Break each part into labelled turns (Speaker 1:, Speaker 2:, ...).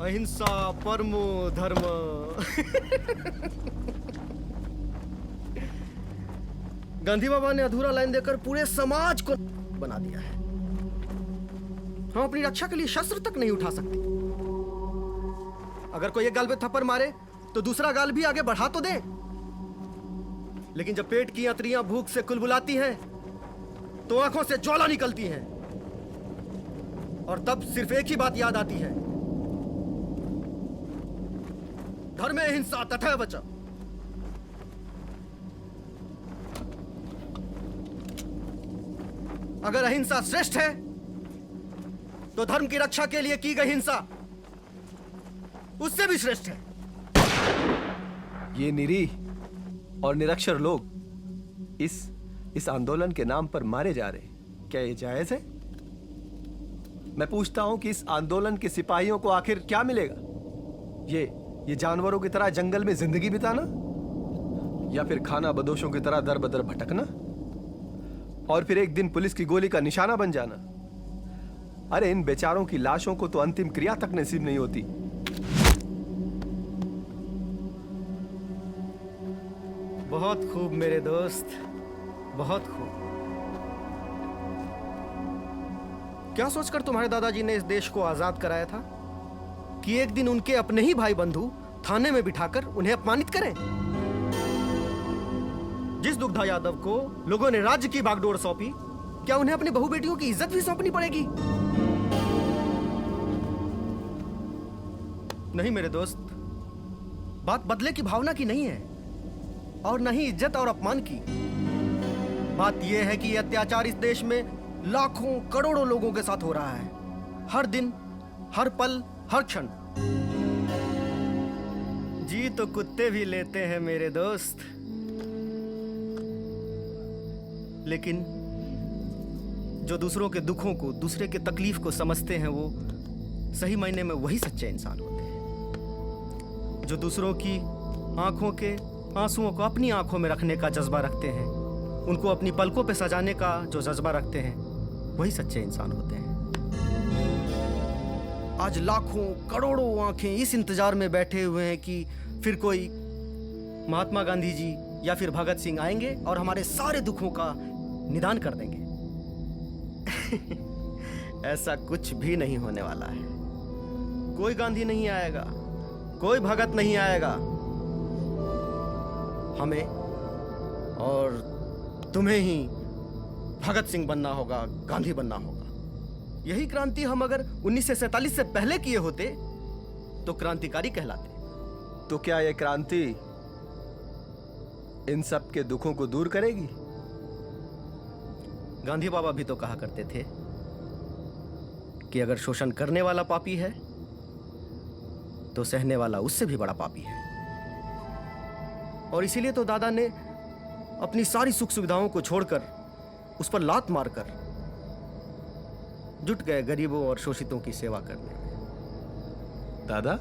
Speaker 1: अहिंसा परमो धर्म। गांधी बाबा ने अधूरा लाइन देकर पूरे समाज को बना दिया है। हम अपनी रक्षा के लिए शस्त्र तक नहीं उठा सकते। अगर कोई एक गाल पे थप्पड़ मारे तो दूसरा गाल भी आगे बढ़ा तो दे, लेकिन जब पेट की अंतड़ियां भूख से कुलबुलाती हैं तो आंखों से ज्वाला निकलती है, और तब सिर्फ एक ही बात याद आती है, धर्मे हिंसा तथा बचा। अगर अहिंसा श्रेष्ठ है तो धर्म की रक्षा के लिए की गई हिंसा उससे भी श्रेष्ठ है।
Speaker 2: ये निरीह और निरक्षर लोग इस आंदोलन के नाम पर मारे जा रहे हैं, क्या ये जायज है? मैं पूछता हूं कि इस आंदोलन के सिपाहियों को आखिर क्या मिलेगा? ये जानवरों की तरह जंगल में जिंदगी बिताना, या फिर खाना बदोशों की तरह दर बदर भटकना, और फिर एक दिन पुलिस की गोली का निशाना बन जाना? अरे इन बेचारों की लाशों को तो अंतिम क्रिया तक नसीब नहीं होती।
Speaker 1: बहुत खूब मेरे दोस्त, बहुत खूब। क्या सोचकर तुम्हारे दादाजी ने इस देश को आजाद कराया था कि एक दिन उनके अपने ही भाई बंधु थाने में बिठाकर उन्हें अपमानित करें? जिस दुग्धा यादव को लोगों ने राज्य की बागडोर सौंपी, क्या उन्हें अपनी बहू बेटियों की इज्जत भी सौंपनी पड़ेगी? नहीं मेरे दोस्त, बात बदले की भावना की नहीं है, और न ही इज्जत और अपमान की। बात यह है कि यह अत्याचार इस देश में लाखों करोड़ों लोगों के साथ हो रहा है, हर दिन, हर पल, हर क्षण। जी तो कुत्ते भी लेते हैं मेरे दोस्त, लेकिन जो दूसरों के दुखों को, दूसरे के तकलीफ को समझते हैं, वो सही मायने में वही सच्चे इंसान होते हैं। जो दूसरों की आंखों के आंसुओं को अपनी आंखों में रखने का जज्बा रखते हैं, उनको अपनी पलकों पे सजाने का जो जज्बा रखते हैं, वही सच्चे इंसान होते हैं। आज लाखों करोड़ों आंखें इस इंतजार में बैठे हुए हैं कि फिर कोई महात्मा गांधी जी या फिर भगत सिंह आएंगे और हमारे सारे दुखों का निदान कर देंगे। ऐसा कुछ भी नहीं होने वाला है। कोई गांधी नहीं आएगा, कोई भगत नहीं आएगा। हमें और तुम्हें ही भगत सिंह बनना होगा, गांधी बनना होगा। यही क्रांति हम अगर 1947 से पहले किए होते तो क्रांतिकारी कहलाते।
Speaker 2: तो क्या यह क्रांति इन सब के दुखों को दूर करेगी?
Speaker 1: गांधी बाबा भी तो कहा करते थे कि अगर शोषण करने वाला पापी है तो सहने वाला उससे भी बड़ा पापी है। और इसीलिए तो दादा ने अपनी सारी सुख सुविधाओं को छोड़कर उस पर लात मारकर जुट गए गरीबों और शोषितों की सेवा करने में।
Speaker 2: दादा?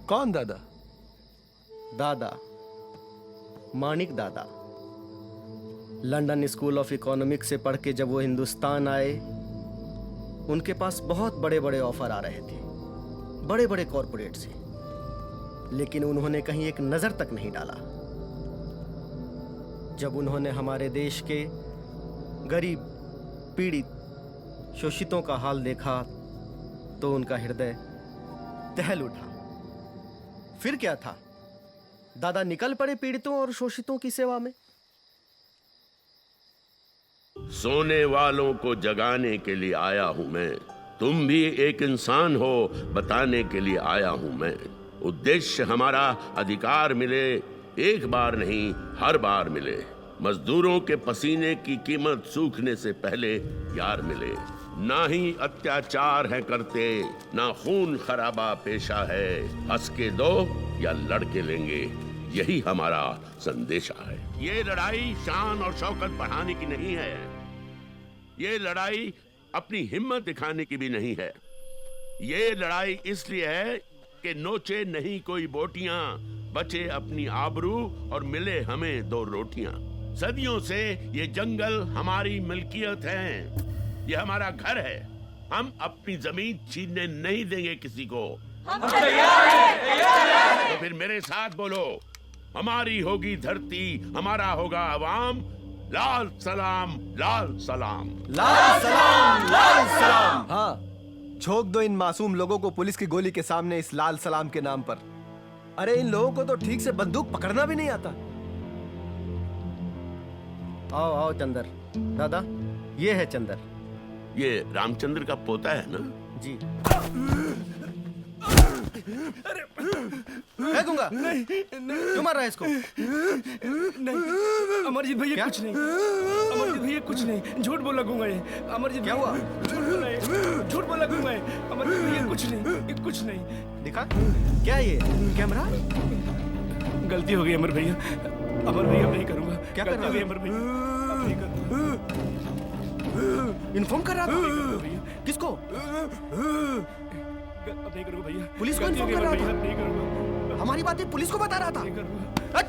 Speaker 2: कौन दादा?
Speaker 1: दादा माणिक दादा। लंदन स्कूल ऑफ इकोनॉमिक्स से पढ़ के जब वो हिंदुस्तान आए, उनके पास बहुत बड़े बड़े ऑफर आ रहे थे, बड़े बड़े कॉरपोरेट से, लेकिन उन्होंने कहीं एक नजर तक नहीं डाला। जब उन्होंने हमारे देश के गरीब, पीड़ित, शोषितों का हाल देखा तो उनका हृदय दहल उठा। फिर क्या था, दादा निकल पड़े पीड़ितों और शोषितों की सेवा में।
Speaker 3: सोने वालों को जगाने के लिए आया हूं मैं, तुम भी एक इंसान हो बताने के लिए आया हूं मैं। उद्देश्य हमारा अधिकार मिले, एक बार नहीं हर बार मिले। मजदूरों के पसीने की कीमत सूखने से पहले यार मिले। ना ही अत्याचार है करते, ना खून खराबा पेशा है। हंस के दो या लड़के लेंगे, यही हमारा संदेशा है। ये लड़ाई शान और शौकत बढ़ाने की नहीं है। ये लड़ाई अपनी हिम्मत दिखाने की भी नहीं है। ये लड़ाई इसलिए है कि नोचे नहीं कोई बोटियां, बचे अपनी आबरू और मिले हमें दो रोटियां। सदियों से ये जंगल हमारी मिल्कियत है, ये हमारा घर है। हम अपनी जमीन छीनने नहीं देंगे किसी को।
Speaker 4: हम तैयार हैं।
Speaker 3: तो फिर मेरे साथ बोलो, हमारी होगी धरती, हमारा होगा अवाम, लाल सलाम लाल सलाम।
Speaker 2: लाल सलाम लाल सलाम। हाँ, झोंक दो इन मासूम लोगों को पुलिस की गोली के सामने इस लाल सलाम के नाम पर। अरे इन लोगों को तो ठीक से बंदूक पकड़ना भी नहीं आता।
Speaker 1: आओ आओ चंदर। दादा, ये है चंदर।
Speaker 3: ये रामचंद्र का पोता है ना?
Speaker 1: जी। है गुंगा? नहीं, क्यों मार रहा है इसको?
Speaker 5: नहीं अमरजीत भैया
Speaker 1: क्या?
Speaker 5: कुछ नहीं। अमरजीत भैया कुछ नहीं, झूठ बोला गूंगा ये। अमरजीत
Speaker 1: क्या हुआ?
Speaker 5: झूठ बोला ये, झूठ बोला गूंगा ये। अमरजीत भैया कुछ नहीं, ये कुछ नहीं।
Speaker 1: दिखा क्या है ये कैमरा?
Speaker 5: गलती हो गई अमर भैया। अमर भैया अब नहीं करूंगा।
Speaker 1: क्या कर
Speaker 5: गलती
Speaker 1: रहा
Speaker 5: हो गई
Speaker 1: है?
Speaker 5: अमर भैया, अब नहीं करूंगा।
Speaker 1: इन्फॉर्म कर रहा था? किसको?
Speaker 5: अब नहीं करूंगा भैया।
Speaker 1: पुलिस को
Speaker 5: गलती हो
Speaker 1: इन्फॉर्म
Speaker 5: गई
Speaker 1: कर रहा
Speaker 5: अमर भैया,
Speaker 1: था?
Speaker 5: अब नहीं करूंगा।
Speaker 1: हमारी बातें पुलिस को बता रहा था?
Speaker 5: नहीं करूंगा।
Speaker 1: हट!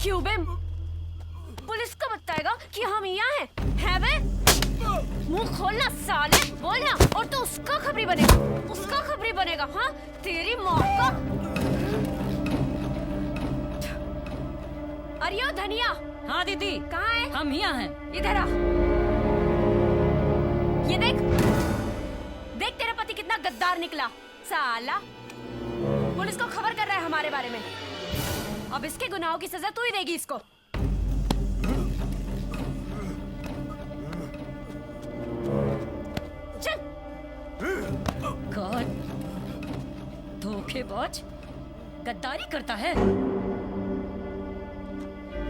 Speaker 4: क्यों बे? पुलिस को बताएगा कि हम यहाँ हैं? है बे? मुंह खोलना साले, बोलना। और तू उसका खबरी बनेगा, उसका खबरी बनेगा। हाँ, तेरी माँ का। अरे ओ धनिया।
Speaker 6: हाँ दीदी,
Speaker 4: कहाँ है?
Speaker 6: हम यहाँ हैं।
Speaker 4: इधर आ। ये देख, देख तेरा पति कितना गद्दार निकला साला। पुलिस को खबर कर रहा है हमारे बारे में। अब इसके गुनाहों की सजा तू ही देगी इसको। चल।
Speaker 6: गॉड, धोखेबाज, गद्दारी करता है।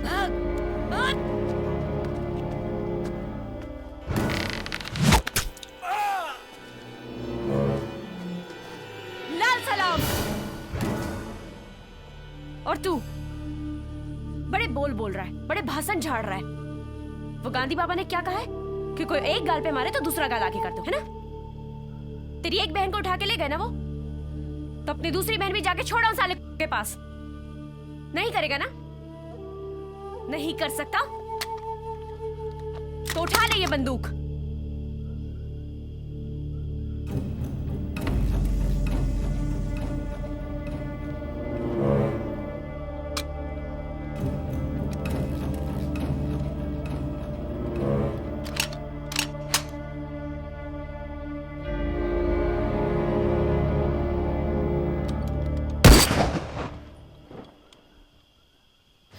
Speaker 6: भाग, भाग।
Speaker 4: लाल सलाम। और तू बड़े बोल रहा है, बड़े भाषण झाड़ रहा है। वो गांधी बाबा ने क्या कहा है कि कोई एक गाल पे मारे तो दूसरा गाल आगे कर दो, है ना? तेरी एक बहन को उठा के ले गए ना वो, तो अपनी दूसरी बहन भी जाके छोड़ा उस साले के पास। नहीं करेगा ना? नहीं कर सकता तो उठा ले ये बंदूक।